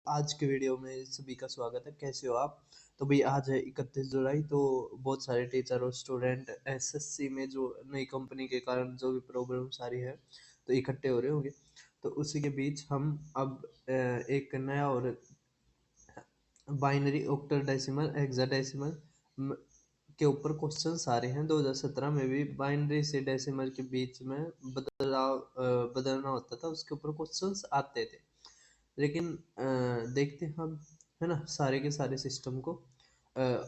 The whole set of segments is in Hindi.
आज के वीडियो में सभी का स्वागत है। कैसे हो आप? तो भाई आज है 31 जुलाई। तो बहुत सारे टीचर और स्टूडेंट एसएससी में जो नई कंपनी के कारण जो भी प्रॉब्लम्स आ रही है तो इकट्ठे हो रहे होंगे। तो उसी के बीच हम अब एक नया और बाइनरी ऑक्टल हेक्साडेसिमल के ऊपर क्वेश्चंस आ रहे हैं। 2017 में भी बाइनरी से डेसिमल के बीच में बदलना होता था, उसके ऊपर क्वेश्चंस आते थे। लेकिन देखते हैं हम, है ना, सारे के सारे सिस्टम को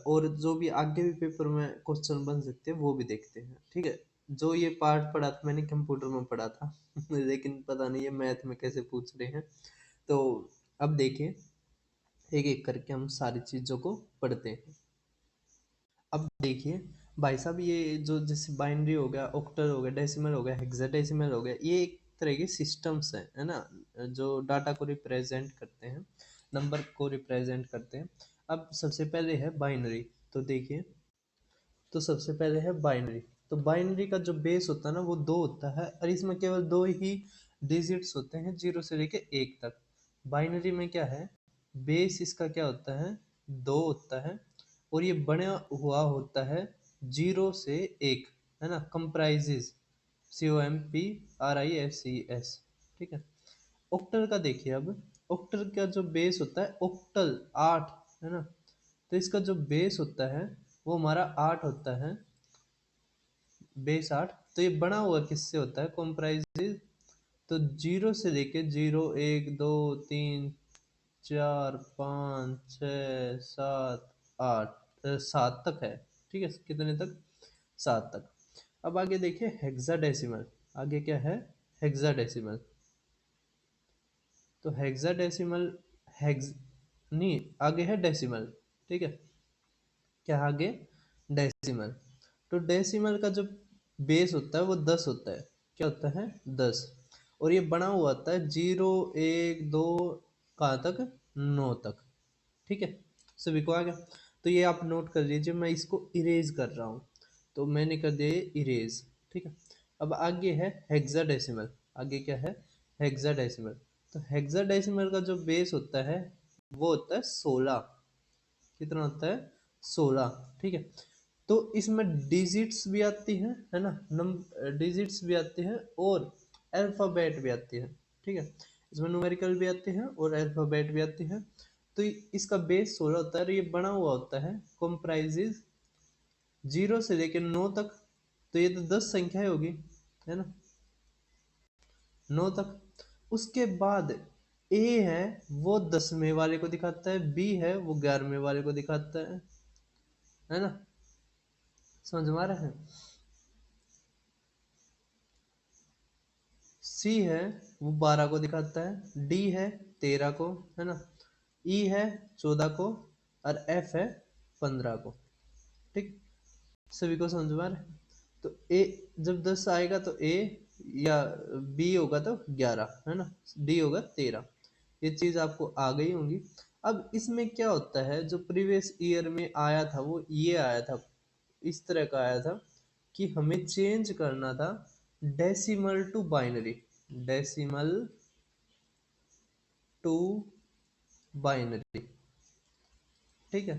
और जो भी आगे भी पेपर में क्वेश्चन बन सकते हैं वो भी देखते हैं। ठीक है, जो ये पार्ट पढ़ा था मैंने कंप्यूटर में पढ़ा था लेकिन पता नहीं है मैथ में कैसे पूछ रहे हैं। तो अब देखिए, एक एक करके हम सारी चीज़ों को पढ़ते हैं। अब देखिए भाई साहब, ये जो जैसे बाइनरी हो गया, ऑक्टल हो गया, डेसिमल हो गया, हेक्साडेसिमल हो गया, ये एक तरह के सिस्टम्स हैं, है ना, जो डाटा को रिप्रेजेंट करते हैं, नंबर को रिप्रेजेंट करते हैं। अब सबसे पहले है बाइनरी। तो देखिए, तो सबसे पहले है बाइनरी। तो बाइनरी का जो बेस होता है ना वो 2 होता है, और इसमें केवल 2 ही डिजिट्स होते हैं, 0 से लेके 1 तक। बाइनरी में क्या है, बेस इसका क्या होता है, 2 होता है, और ये बना हुआ होता है 0 से 1, है ना, कंप्राइजेज, COMPRISES। ठीक है। ऑक्टल का देखिए, अब ऑक्टल का जो बेस होता है, ऑक्टल 8, है ना, तो इसका जो बेस होता है वो हमारा 8 होता है, बेस 8। तो ये बना हुआ किससे होता है, कॉम्प्राइजेज, तो 0 से लेके 0 1 2 3 4 5 6 7 8 7 तक है। ठीक है, कितने तक, 7 तक। अब आगे देखिए हेक्साडेसिमल। आगे क्या है, हेक्साडेसिमल। तो हेक्साडेसिमल, हेक्स नहीं, आगे है डेसिमल। ठीक है, क्या आगे, डेसिमल। तो डेसिमल का जो बेस होता है वो 10 होता है। क्या होता है, 10। और ये बना हुआ होता है 0 1 2 कहाँ तक, 9 तक। ठीक है, सभी को आ गया। तो ये आप नोट कर लीजिए, मैं इसको इरेज कर रहा हूँ, तो मैंने कर दिया इरेज। ठीक है। अब आगे है हेक्साडेसिमल। आगे क्या है, हेक्साडेसिमल। तो हेक्साडेसिमल का जो बेस होता है वो होता है 16। कितना होता है, 16। ठीक है। तो इसमें डिजिट्स भी आती हैं, है ना, डिजिट्स भी आती हैं और अल्फ़ाबेट भी आती है। ठीक है, इसमें न्यूमेरिकल भी आते हैं और अल्फ़ाबेट भी आती है। तो इसका बेस 16 होता है और ये बना हुआ होता है, कंप्राइजेज 0 से लेकर 9 तक। तो ये तो 10 संख्याएं होगी, है ना, 9 तक। उसके बाद ए है वो 10वें वाले को दिखाता है, बी है वो 11वें वाले को दिखाता है ना, समझ में आ रहा है। सी है वो 12 को दिखाता है, डी है 13 को, है ना, ई है 14 को, और एफ है 15 को। ठीक, सभी को समझ में आ रहा है। तो ए जब 10 आएगा तो ए, या बी होगा तो 11, है ना, डी होगा 13। ये चीज आपको आ गई होंगी। अब इसमें क्या होता है, जो प्रीवियस ईयर में आया था वो ये आया था, इस तरह का आया था कि हमें चेंज करना था decimal to binary, decimal to binary. ठीक है।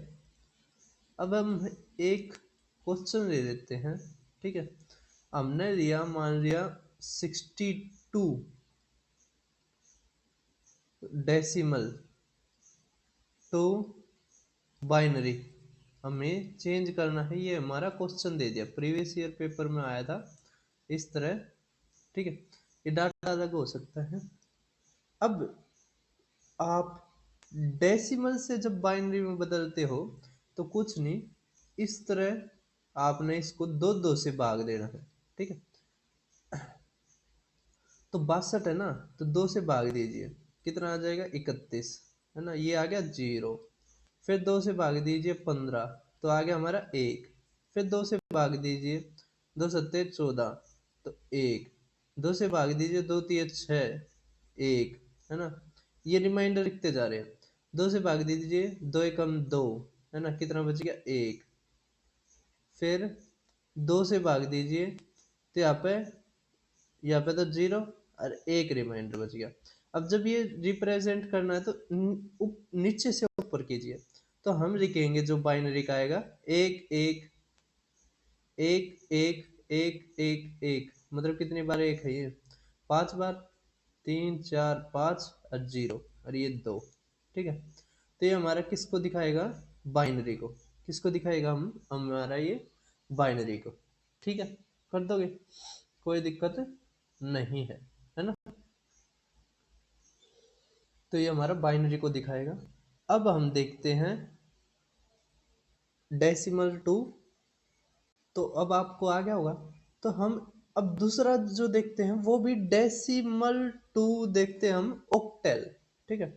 अब हम एक क्वेश्चन ले लेते हैं। ठीक है, हमने लिया, मान लिया 62 डेसिमल टू बाइनरी हमें चेंज करना है। ये हमारा क्वेश्चन दे दिया, प्रीवियस ईयर पेपर में आया था इस तरह। ठीक है, ये डाटा अलग हो सकता है। अब आप डेसिमल से जब बाइनरी में बदलते हो तो कुछ नहीं, इस तरह आपने इसको दो दो से भाग देना है। ठीक है, तो 62 है ना, तो 2 से भाग दीजिए, कितना आ जाएगा, 31, है ना, ये आ गया 0। फिर 2 से भाग दीजिए 15, तो आ गया हमारा 1। फिर 2 से भाग दीजिए, 2 सत्ते 14, तो 1। 2 से भाग दीजिए, 2 तिये 6, 1, है ना, ये रिमाइंडर लिखते जा रहे हैं। 2 से भाग दीजिए, 2 एकम 2, है ना, कितना बच गया, 1। फिर 2 से भाग दीजिए, तो यहाँ पे तो 0 और 1 रिमाइंडर बच गया। अब जब ये रिप्रेजेंट करना है तो नीचे से ऊपर कीजिए, तो हम लिखेंगे जो बाइनरी का आएगा एक एक एक एक एक एक एक, मतलब कितनी बार एक है ये, 5 बार, 3 4 5 और 0 और ये 2। ठीक है, तो ये हमारा किसको दिखाएगा, बाइनरी को, किसको दिखाएगा, हम हमारा ये बाइनरी को। ठीक है, कर दोगे, कोई दिक्कत नहीं है ना। तो ये हमारा बाइनरी को दिखाएगा। अब हम देखते हैं डेसिमल टू, तो अब आपको आ गया होगा। तो हम अब दूसरा जो देखते हैं वो भी डेसिमल टू देखते हैं, हम ओक्टेल। ठीक है,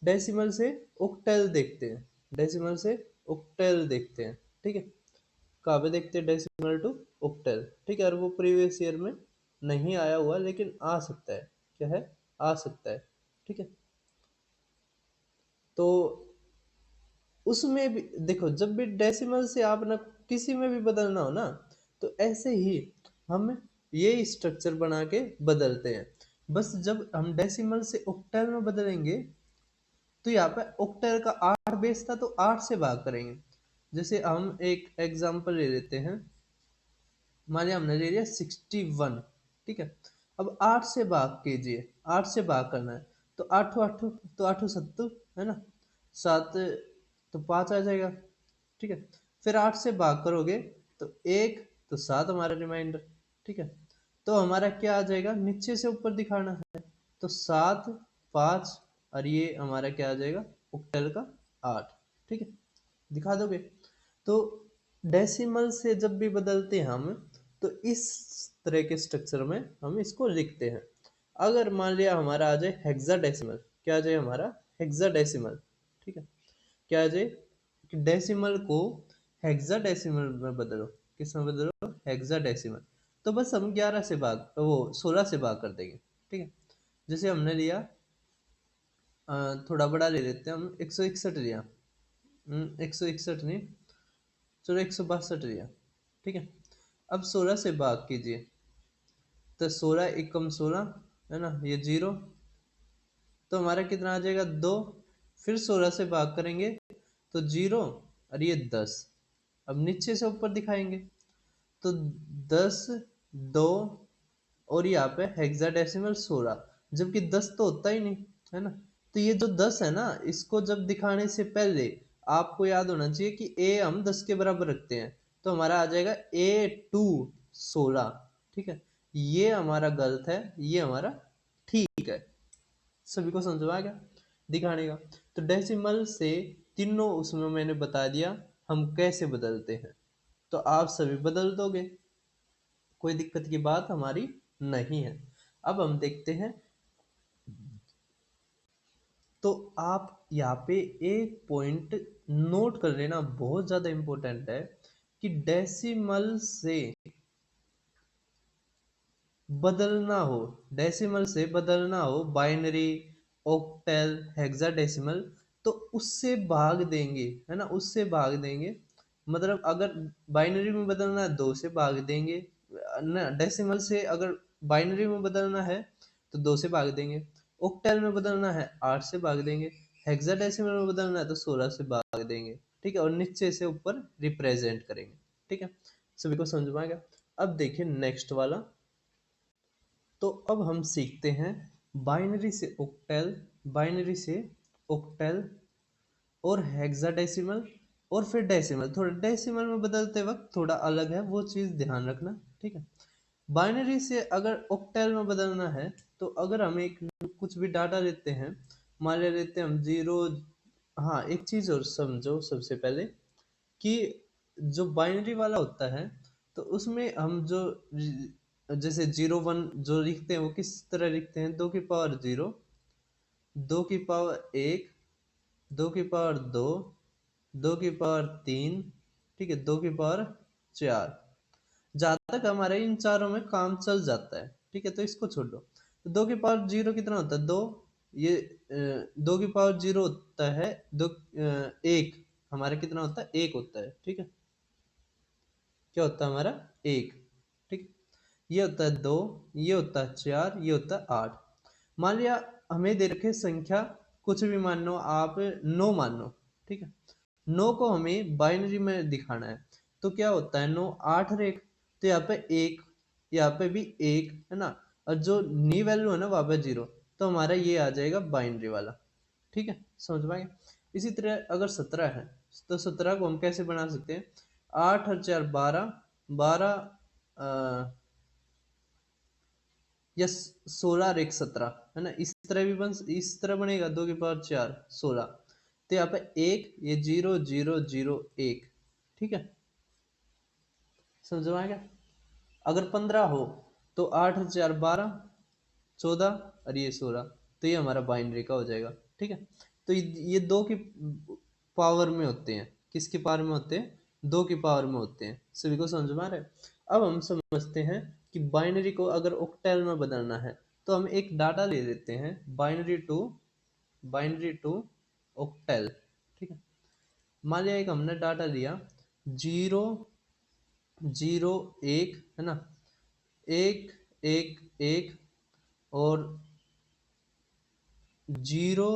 डेसिमल से ओक्टेल देखते हैं, डेसिमल से ओक्टेल देखते हैं। ठीक है, कहाँ पे देखते हैं, डेसिमल टू ओक्टेल। ठीक है, और वो प्रीवियस ईयर में नहीं आया हुआ लेकिन आ सकता है, क्या है, आ सकता है। ठीक है, तो उसमें भी देखो, जब भी डेसिमल से आप ना किसी में भी बदलना हो ना, तो ऐसे ही हम ये स्ट्रक्चर बना के बदलते हैं। बस जब हम डेसिमल से ऑक्टल में बदलेंगे, तो यहाँ पे ऑक्टल का 8 बेस था तो 8 से भाग करेंगे। जैसे हम एक एग्जांपल ले लेते हैं, मान लिया हमने ले लिया 61। ठीक है, अब 8 से भाग कीजिए, 8 से भाग करना है, तो आठों आठों, तो आठों सत्तू है ना, 7 तो 5 आ जाएगा। ठीक है, फिर 8 से भाग करोगे तो 1, तो 7 हमारा रिमाइंडर। ठीक है, तो हमारा क्या आ जाएगा, नीचे से ऊपर दिखाना है, तो 7 5 और ये हमारा क्या आ जाएगा, ऑक्टल का 8। ठीक है, दिखा दोगे। तो डेसिमल से जब भी बदलते हैं हम, तो इस तरह के स्ट्रक्चर में हम इसको लिखते हैं। अगर मान लिया हमारा आ जाए हेक्साडेसिमल, क्या आ जाए हमारा, हेक्साडेसिमल। ठीक है, क्या आ जाए कि डेसिमल को हेक्साडेसिमल में बदलो, किस में बदलो, हेक्साडेसिमल। तो बस हम 11 से भाग, वो 16 से भाग कर देंगे। ठीक है, जैसे हमने लिया, थोड़ा बड़ा ले लेते हैं हम, 161 लिया, 161 नहीं, चलो 162 लिया। ठीक है, अब 16 से भाग कीजिए, तो 16 एकम 16 है ना, ये 0, तो हमारा कितना आ जाएगा, 2। फिर 16 से भाग करेंगे तो 0 और ये 10। अब नीचे से ऊपर दिखाएंगे तो 10 2 और यहाँ पे हेक्साडेसिमल 16, जबकि 10 तो होता ही नहीं है ना। तो ये जो 10 है ना, इसको जब दिखाने से पहले आपको याद होना चाहिए कि ए हम 10 के बराबर रखते हैं, तो हमारा आ जाएगा A2 16। ठीक है, ये हमारा गलत है, ये हमारा ठीक है। सभी को समझ में आ गया दिखाने का। तो डेसिमल से तीनों उसमें मैंने बता दिया हम कैसे बदलते हैं, तो आप सभी बदल दोगे, कोई दिक्कत की बात हमारी नहीं है। अब हम देखते हैं, तो आप यहाँ पे एक पॉइंट नोट कर लेना, बहुत ज्यादा इंपॉर्टेंट है, कि डेसिमल से बदलना हो, डेसिमल से बदलना हो, बाइनरी, ऑक्टल, हेक्साडेसिमल, तो उससे भाग देंगे, है ना, उससे भाग देंगे। मतलब अगर बाइनरी में बदलना है 2 से भाग देंगे ना, डेसिमल से अगर बाइनरी में बदलना है तो 2 से भाग देंगे, ऑक्टल में बदलना है 8 से भाग देंगे, हेक्साडेसिमल में बदलना है तो 16 से भाग देंगे। ठीक है, और नीचे से ऊपर रिप्रेजेंट करेंगे। ठीक है, सभी को समझ में आ गया। अब देखिए नेक्स्ट वाला, तो अब हम सीखते हैं बाइनरी से ऑक्टल, बाइनरी से ऑक्टल और हेक्साडेसिमल और फिर डेसिमल। थोड़ा डेसिमल में बदलते वक्त थोड़ा अलग है, वो चीज़ ध्यान रखना। ठीक है, बाइनरी से अगर ऑक्टल में बदलना है, तो अगर हम एक कुछ भी डाटा लेते हैं, मान लेते हैं हम 0। हाँ, एक चीज़ और समझो सबसे पहले, कि जो बाइनरी वाला होता है, तो उसमें हम जो जैसे 0 1 जो लिखते हैं वो किस तरह लिखते हैं, 2 की पावर 0, 2 की पावर 1, 2 की पावर 2, 2 की पावर 3, ठीक है, 2 की पावर 4। जहाँ तक हमारे इन चारों में काम चल जाता है। ठीक है, तो इसको छोड़ दो। तो 2 की पावर 0 कितना होता है, 2। ये 2 की पावर 0 होता है, 1 हमारा कितना होता है, 1 होता है। ठीक है, क्या होता है हमारा, 1। ठीक, ये होता है 2, ये होता है 4, ये होता है 8। मान लिया हमें दे रखे संख्या कुछ भी मान लो, आप 9 मान लो, ठीक है। 9 को हमें बाइनरी में दिखाना है, तो क्या होता है 9 8 रेख, तो यहाँ पे एक, यहाँ पे भी एक है ना, और जो नी वैल्यू है ना वहां पे 0, तो हमारा ये आ जाएगा बाइनरी वाला, ठीक है, समझ पाएंगे। इसी तरह अगर 17 है, तो 17 को हम कैसे बना सकते हैं, 8 और 4 12, 12 या 16 और 1 17 है ना, इस तरह भी इस तरह बनेगा, 2 की पावर 4 16, तो यहाँ पे एक, ये 0 0 0 1, ठीक है, समझ में आ गया। अगर 15 हो तो 8 और 4 12 14 और ये 16, तो ये हमारा बाइनरी का हो जाएगा, ठीक है। तो ये 2 की पावर में होते हैं, किसकी पावर में होते हैं, 2 की पावर में होते हैं, सभी को समझ में आ रहा है। अब हम समझते हैं कि बाइनरी को अगर ऑक्टल में बदलना है, तो हम एक डाटा ले लेते हैं, बाइनरी टू ऑक्टल, ठीक है। मान लिया एक हमने डाटा लिया 0 0 1 है ना, 1 1 1 और 0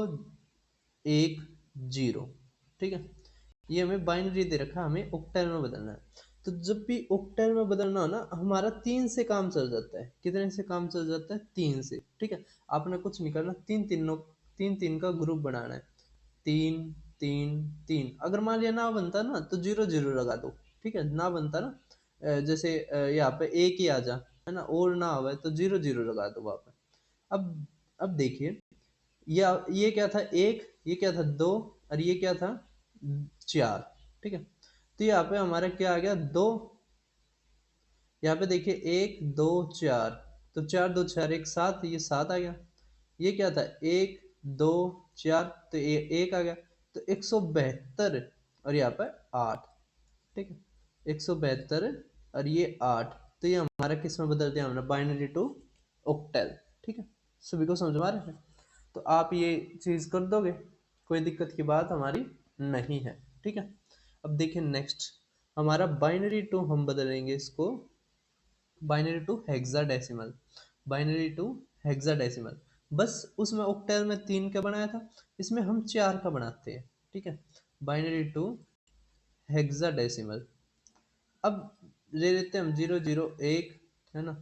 1 0, ठीक है। ये हमें बाइनरी दे रखा है, हमें ऑक्टल में बदलना है। तो जब भी ऑक्टल में बदलना हो ना, हमारा 3 से काम चल जाता है, कितने से काम चल जाता है, 3 से, ठीक है। आपने कुछ नहीं करना, तीन तीन का ग्रुप बनाना है, 3 3 3। अगर मान लिया ना बनता ना, तो 0 0 लगा दो, ठीक है, ना बनता ना, जैसे यहाँ पे एक ही आ जा, है ना, और ना आवे तो 0 0 लगा दो वहां पे। अब देखिए, ये क्या था एक, ये क्या था दो, और ये क्या था 4, ठीक है। तो यहाँ पे हमारा क्या आ गया, दो, यहाँ पे देखिए 1 2 4, तो 4 2 4 1 7, ये 7 आ गया। ये क्या था 1 2 4, तो ये 1 आ गया, तो 172 और यहाँ पे 8, ठीक है, 172 और ये 8, तो ये हमारा किस में बदल दिया हमने, बाइनरी टू ऑक्टल, ठीक है। सभी को समझ में आ रहा है, तो आप ये चीज कर दोगे, कोई दिक्कत की बात हमारी नहीं है, ठीक है। अब देखिए नेक्स्ट, हमारा बाइनरी टू हम बदलेंगे इसको binary to hexadecimal, binary to hexadecimal. बस उसमें ऑक्टल में 3 का बनाया था, इसमें हम 4 का बनाते हैं, ठीक है, बाइनरी टू हेक्साडेसिमल। अब ले लेते हैं हम 0 0 1 है ना,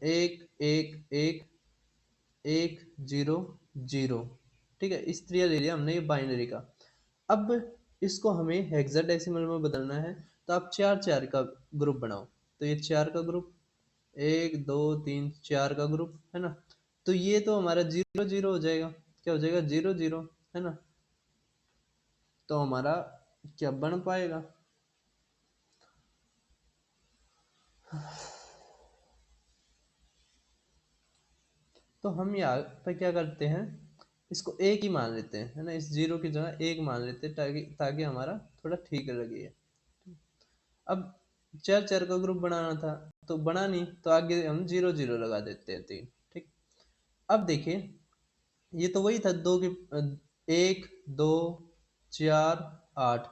1 1 1 1 0 0, ठीक है, इस तरह ले लिया हमने ये बाइनरी का। अब इसको हमें हेक्साडेसिमल में बदलना है, तो आप 4 4 का ग्रुप बनाओ, तो ये 4 का ग्रुप, 1 2 3 4 का ग्रुप, है ना। तो ये तो हमारा 0 0 हो जाएगा, क्या हो जाएगा 0 0, है ना। तो हमारा क्या बन पाएगा, तो हम यहाँ पे क्या करते हैं, इसको एक ही मान लेते हैं, है ना, इस 0 की जगह एक मान लेते हैं, ताकि ताकि हमारा थोड़ा ठीक लगे। अब 4 4 का ग्रुप बनाना था, तो बना नहीं, तो आगे हम 0 0 लगा देते हैं 3, ठीक। अब देखिए, ये तो वही था, 1 2 4 8,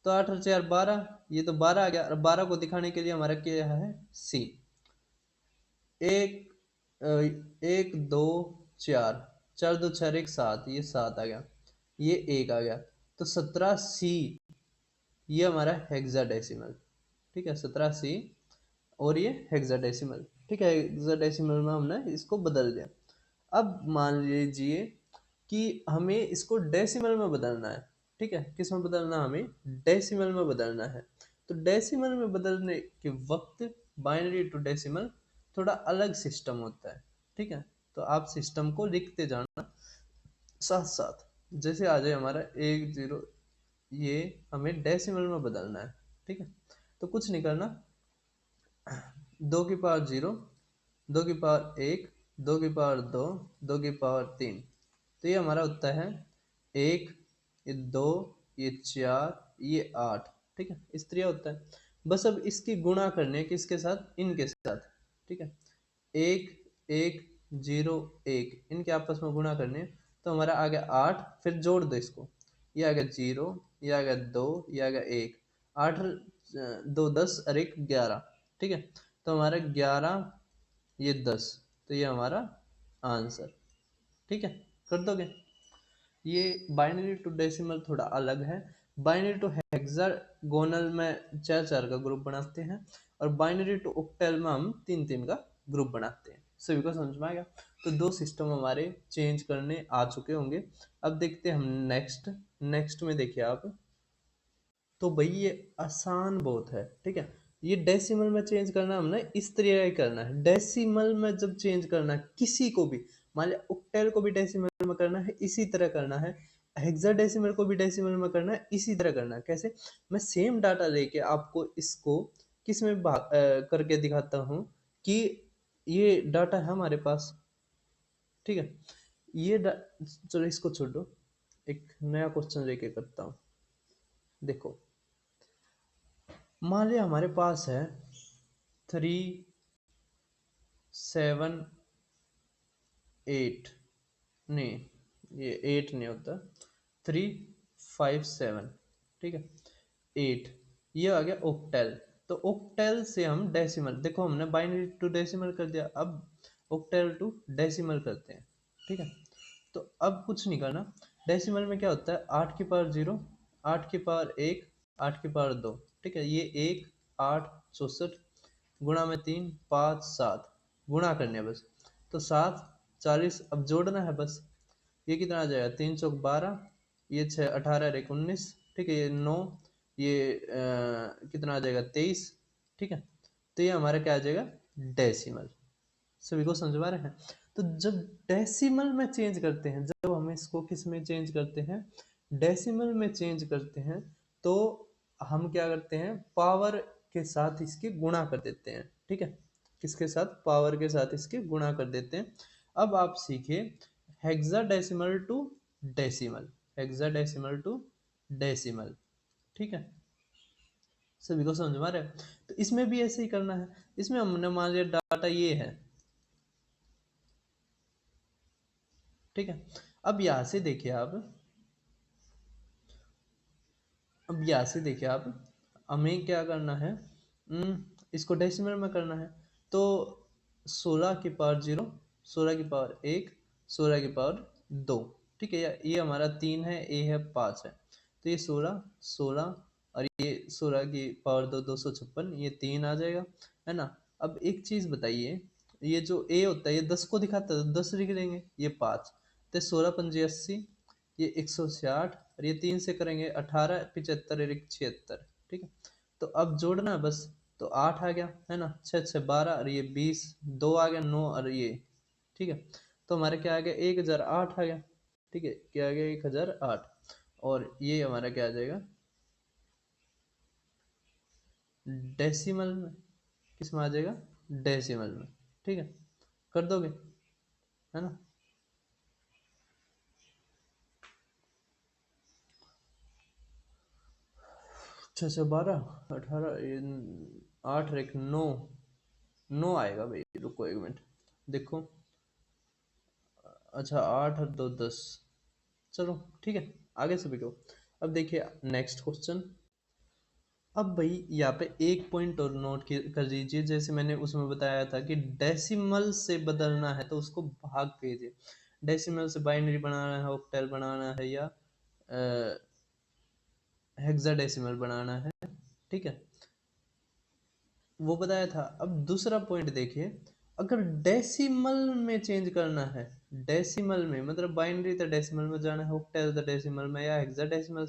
तो 8 और 4 12, ये तो 12 आ गया, और 12 को दिखाने के लिए हमारा क्या है, सी, एक 1 2 4, 4 2 4 1 7, ये 7 आ गया, ये 1 आ गया, तो 17 सी, ये हमारा हेक्साडेसिमल, ठीक है, 17 सी, और ये हेक्साडेसिमल, ठीक है, हेक्साडेसिमल में हमने इसको बदल दिया। अब मान लीजिए कि हमें इसको डेसिमल में बदलना है, ठीक है, किस में बदलना है, हमें डेसिमल में बदलना है। तो डेसिमल में बदलने के वक्त बाइनरी टू डेसिमल थोड़ा अलग सिस्टम होता है, ठीक है। तो आप सिस्टम को लिखते जाना साथ साथ, जैसे आ जाए हमारा 1 0, ये हमें डेसिमल में बदलना है, ठीक है। तो कुछ नहीं करना, 2 की पावर 0, 2 की पावर 1, 2 की पावर 2, 2 की पावर 3, तो ये हमारा होता है 1, ये 2, ये 4, ये 8, ठीक है, इस तरह होता है। बस अब इसकी गुणा करनी है किसके साथ, इनके साथ, ठीक है, 1 1 0 1, इनके आपस में गुणा करने हैं, तो हमारा आ गया 8, फिर जोड़ दो इसको, ये आ गया 0, ये आ गया 2, ये आ गया 1, 8 2 10 और 1 11, ठीक है। तो हमारा 11, ये 10, तो ये हमारा आंसर, ठीक है, कर दोगे। ये बाइनरी टू डेसिमल थोड़ा अलग है। बाइनरी टू हेक्सागोनल में चार चार का ग्रुप बनाते हैं, और बाइनरी टू ऑक्टल में हम तीन तीन का ग्रुप बनाते हैं। सभी को समझ में आएगा। तो दो सिस्टम हमारे चेंज करने आ चुके होंगे। अब देखते हैं हम नेक्स्ट। नेक्स्ट में देखिए आप, तो भाई ये आसान बहुत है, ठीक है। ये डेसिमल में चेंज करना हमने इस तरीके ही करना है। डेसिमल में जब चेंज करना है किसी को भी, मान लिया ऑक्टल को भी डेसिमल में करना है, इसी तरह करना है। हेक्साडेसिमल को भी डेसिमल में करना है, इसी तरह करना है। कैसे? मैं सेम डाटा लेके आपको इसको किस में करके दिखाता हूँ कि ये डाटा है हमारे पास, ठीक है। चलो इसको छोड़ दो, एक नया क्वेश्चन लेके करता हूँ। देखो, मान लिया हमारे पास है 3 7 8, नहीं ये 8 नहीं होता, 3 5 7, ठीक है, 8, ये आ गया ऑक्टेल। तो ऑक्टेल से हम डेसिमल, देखो हमने बाइनरी टू डेसिमल कर दिया, अब ऑक्टेल टू डेसिमल करते हैं, ठीक है। तो अब कुछ नहीं करना। डेसिमल में क्या होता है, 8 की पावर 0, 8 की पावर 1, 8 की पावर 2, ठीक है। ये 1 8 64 गुणा में 3 5 7, गुणा करने हैं बस। तो 7 40, अब जोड़ना है बस। ये कितना आ जाएगा, 3 चौक 12, ये 6 18 और 1 19, ठीक है, ये 9, ये कितना आ जाएगा 23, ठीक है। तो ये हमारा क्या आ जाएगा, डेसिमल। सभी को समझ पा रहे हैं। तो जब डेसिमल में चेंज करते हैं, जब हम इसको किस में चेंज करते हैं, डेसिमल में चेंज करते हैं, तो हम क्या करते हैं, पावर के साथ इसके गुणा कर देते हैं, ठीक है। किसके साथ, पावर के साथ इसके गुणा कर देते हैं। अब आप सीखिए hexadecimal to decimal, hexadecimal to decimal, ठीक है। सभी को समझ में आ रहा है। तो इसमें भी ऐसे ही करना है। इसमें हमने मान लिया डाटा ये है, ठीक है। अब यहां से देखिए आप, अब यहाँ से देखिए आप, हमें क्या करना है, इसको डेसिमल में करना है। तो 16 की पावर 0, 16 की पावर 1, 16 की पावर 2, ठीक है। ये हमारा 3 है, ए है 5 है। तो ये 16 16, और ये 16 की पावर 2 256, ये 3 आ जाएगा, है ना। अब एक चीज बताइए, ये जो ए होता है ये 10 को दिखाता है, तो 10 लिख देंगे, ये 5, तो 16 5 80, ये 160, और ये 3 से करेंगे 18 75 और 76, ठीक है। तो अब जोड़ना है बस। तो 8 आ गया, है ना, 6 6 12, और ये 20, 2 आ गया 9, और ये, ठीक है। तो हमारे क्या आ गया, 1008 आ गया, ठीक है। क्या आ गया, 1008। और ये हमारा क्या आ जाएगा, डेसिमल में। किस में आ जाएगा, डेसिमल में, ठीक है। कर दोगे, है ना। 6 6 12 18, 8 और 1 9, 9 आएगा भाई, रुको 1 मिनट, देखो। अच्छा, 8 और 2 10, चलो ठीक है, आगे सभी को। अब देखिए नेक्स्ट क्वेश्चन। अब भाई यहाँ पे एक पॉइंट और नोट कर लीजिए, जैसे मैंने उसमें बताया था कि डेसिमल से बदलना है तो उसको भाग कीजिए। डेसिमल से बाइनरी बनाना है, ऑक्टल बनाना है, या हेक्साडेसिमल बनाना है, ठीक है, वो बताया था। अब दूसरा पॉइंट देखिए, अगर डेसिमल में चेंज करना है, डेसिमल में मतलब बाइनरी तो डेसिमल में जाना है, ऑक्टल तो डेसिमल में, या हेक्साडेसिमल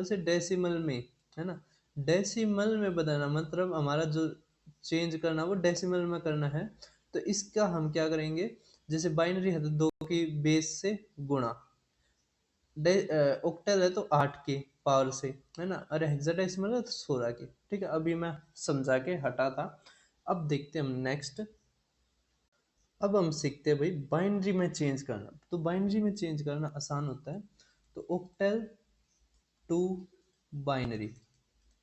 से डेसिमल में, है ना। डेसिमल में बदलना मतलब हमारा जो चेंज करना वो डेसिमल में करना है। तो इसका हम क्या करेंगे, जैसे बाइनरी है तो 2 की बेस से गुणा, ऑक्टल है तो 8 की पावर से, है ना। अरे हेक्साडेसिमल है तो 16 की, ठीक है। अभी मैं समझा के हटा था। अब देखते हैं हम नेक्स्ट। अब हम सीखते हैं भाई बाइनरी में चेंज करना। तो बाइनरी में चेंज करना आसान होता है। तो ऑक्टल टू बाइनरी,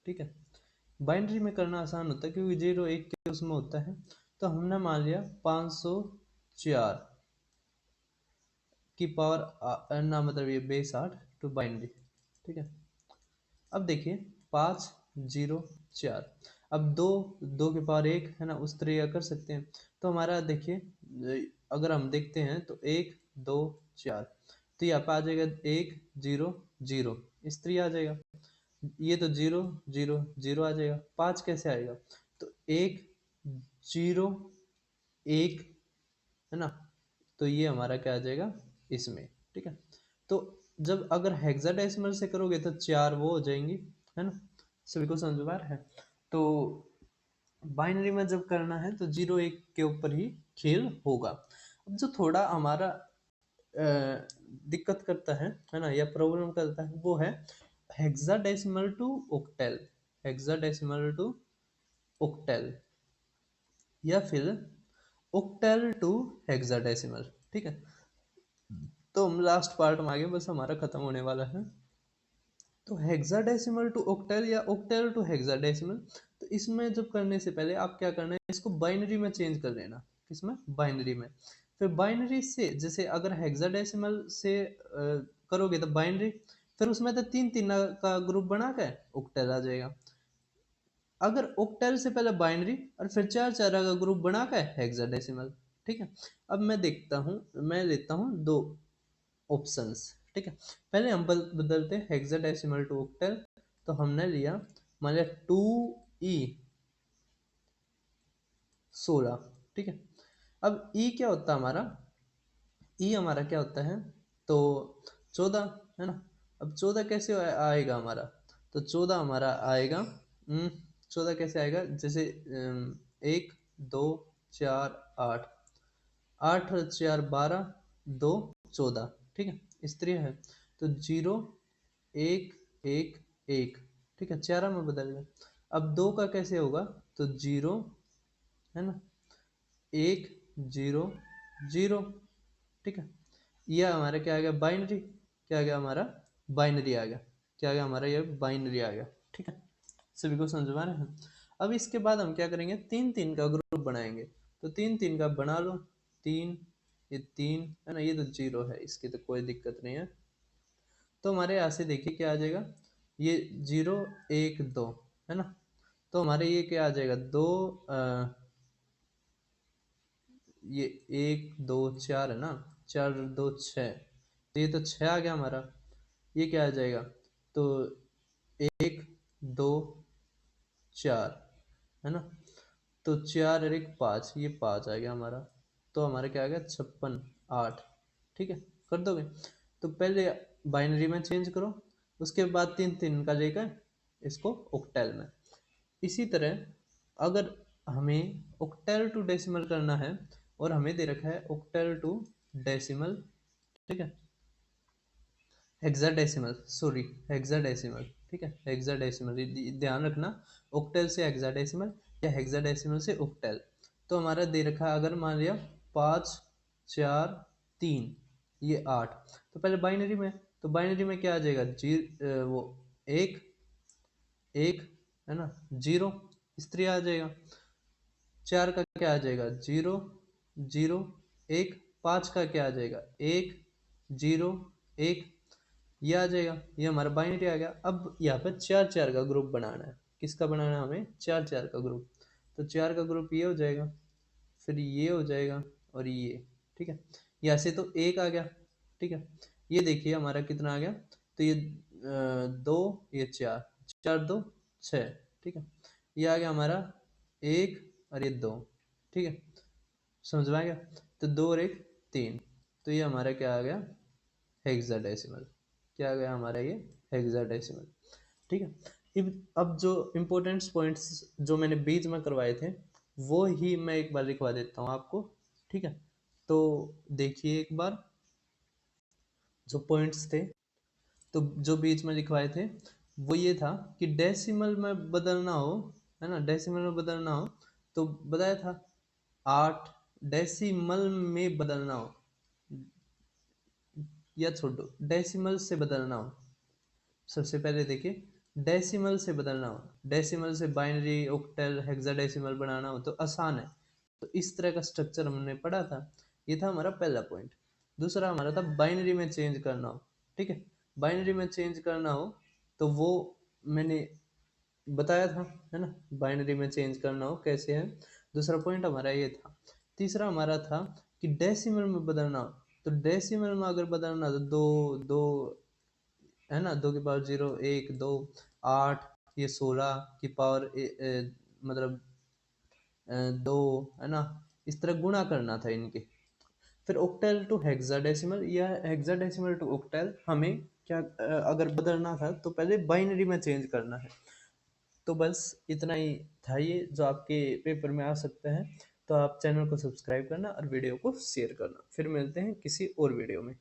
ठीक है। बाइनरी में करना आसान होता है क्योंकि 0 1 के उसमें होता है। तो हमने मान लिया 504 की पावर ना, मतलब ये बेस 8 टू बाइनरी, ठीक है। अब देखिए 5 0 4, अब 2 2 की पावर 1, है ना, उस तरह कर सकते हैं। तो हमारा देखिए अगर हम देखते हैं तो 1 2 4, तो यहाँ पे आ जाएगा 1 0 0, इस तरह आ जाएगा। ये तो 0 0 0 आ जाएगा। 5 कैसे आएगा? तो 1 0 1, है ना। तो ये हमारा क्या आ जाएगा इसमें, ठीक है। तो जब अगर हेक्साडेसिमल से करोगे तो 4 वो हो जाएंगी, है ना। सभी को समझ में आ रहा है? तो बाइनरी में जब करना है तो 0 1 के ऊपर ही खेल होगा। अब जो थोड़ा हमारा दिक्कत करता है ना, या प्रॉब्लम करता है, वो है hexadecimal to octal. Hexadecimal to octal, या फिर ऑक्टेल टू हेक्साडेसिमल, ठीक है। तो हम लास्ट पार्ट में आगे, बस हमारा खत्म होने वाला है। तो हेक्साडेसिमल टू ऑक्टेल या ऑक्टेल टू हेक्साडेसिमल, तो इसमें जब करने से पहले आप क्या करना है, इसको बाइनरी में चेंज कर देना। किसमें? बाइनरी में। फिर बाइनरी से, जैसे अगर हेक्साडेसिमल से करोगे तो बाइनरी, फिर उसमें तो 3 3 का ग्रुप बना के ऑक्टेल आ जाएगा। अगर ऑक्टेल से पहले बाइनरी और फिर 4 4 का ग्रुप बना के हेक्साडेसिमल, ठीक है। अब मैं देखता हूँ, मैं लेता हूँ 2 ऑप्शंस, ठीक है। पहले हम बदलते हैं हेक्साडेसिमल टू ऑक्टेल। तो हमने लिया, मान लिया 2E 16, ठीक है। अब ई क्या होता है हमारा? ई हमारा क्या होता है? तो 14, है ना। अब 14 कैसे आएगा हमारा? तो 14 हमारा आएगा, 14 कैसे आएगा? जैसे 1 2 4 8, 8 और 4 12, 2 14, ठीक है। इस तरह है। तो 0 1 1 1, ठीक है, 4 में बदल गया। अब 2 का कैसे होगा? तो 0, है ना, 1 0 0, ठीक है। यह हमारा क्या आ गया? बाइनरी। क्या आ गया हमारा? बाइनरी आ गया। क्या आ गया हमारा? ये बाइनरी आ गया, ठीक है। सभी को समझ में आ रहा है? अब इसके बाद हम क्या करेंगे? 3 3 का ग्रुप बनाएंगे। तो 3 3 का बना लो। 3, ये 3, है ना, ये तो 0 है, इसकी तो कोई दिक्कत नहीं है। तो हमारे यहाँ से देखिए क्या आ जाएगा, ये 0 1 2, है ना। तो हमारे ये क्या आ जाएगा? ये 1 2 4 है ना, 4 2 6, तो ये तो 6 आ गया हमारा। ये क्या आ जाएगा? तो 1 2 4, है ना। तो 4 और 1 5, ये 5 आ गया हमारा। तो हमारा क्या आ गया? 56 8, ठीक है। कर दोगे? तो पहले बाइनरी में चेंज करो, उसके बाद 3 3 का लेकर इसको ऑक्टेल में। इसी तरह अगर हमें ऑक्टेल टू डेसिमल करना है, और हमें दे रखा है ऑक्टेल टू डेसिमल, ठीक है, हेक्साडेसिमल, सॉरी, हेक्साडेसिमल, ठीक है, हेक्साडेसिमल, ध्यान रखना, ऑक्टेल से हेक्साडेसिमल या हेक्साडेसिमल से ऑक्टेल। तो हमारा दे रखा है, अगर मान लिया 5 4 3, ये 8, तो पहले बाइनरी में, तो बाइनरी में क्या आ जाएगा? वो 1 1, है ना, 0, इस तरह आ जाएगा। 4 का क्या आ जाएगा? 0 0 1, 5 का क्या आ जाएगा? 1 0 1, ये आ जाएगा। ये हमारा बाइनरी आ गया। अब यहाँ पर 4 4 का ग्रुप बनाना है। किसका बनाना है हमें? 4 4 का ग्रुप। तो 4 का ग्रुप ये हो जाएगा, फिर ये हो जाएगा, और ये, ठीक है। यहाँ से तो 1 आ गया, ठीक है। ये देखिए हमारा कितना आ गया? तो ये 2, ये 4, 4 2 6, ठीक है। ये आ गया हमारा 1 और ये 2, ठीक है। समझ में आ गया? तो 2 और 1 3, तो ये हमारा क्या आ गया? हेक्साडेसिमल। क्या आ गया हमारा? ये हेक्साडेसिमल, ठीक है। अब जो इम्पोर्टेंट पॉइंट्स जो मैंने बीच में करवाए थे, वो ही मैं एक बार लिखवा देता हूँ आपको, ठीक है। तो देखिए एक बार जो पॉइंट्स थे, तो जो बीच में लिखवाए थे, वो ये था कि डेसिमल में बदलना हो, है ना, डेसिमल में बदलना हो, तो बताया था 8, डेसिमल में बदलना हो, या छोड़ो, डेसिमल से बदलना हो। सबसे पहले देखिए, डेसिमल से बदलना हो, डेसिमल से बाइनरी ऑक्टल हेक्साडेसिमल बनाना हो तो आसान है। तो इस तरह का स्ट्रक्चर हमने पढ़ा था। ये था हमारा पहला पॉइंट। दूसरा हमारा था बाइनरी में चेंज करना हो, ठीक है। बाइनरी में चेंज करना हो तो वो मैंने बताया था, है ना, बाइनरी में चेंज करना हो कैसे है। दूसरा पॉइंट हमारा ये था। तीसरा हमारा था कि डेसिमल में बदलना, तो डेसिमल में अगर बदलना तो दो, दो है ना, 2 की पावर 0, 1, 2, 8, ये 16 की पावर मतलब 2, है ना, इस तरह गुणा करना था इनके। फिर ऑक्टल टू हेक्साडेसिमल या हेक्साडेसिमल टू ऑक्टल हमें क्या अगर बदलना था तो पहले बाइनरी में चेंज करना है। तो बस इतना ही था ये जो आपके पेपर में आ सकता है। तो आप चैनल को सब्सक्राइब करना और वीडियो को शेयर करना। फिर मिलते हैं किसी और वीडियो में।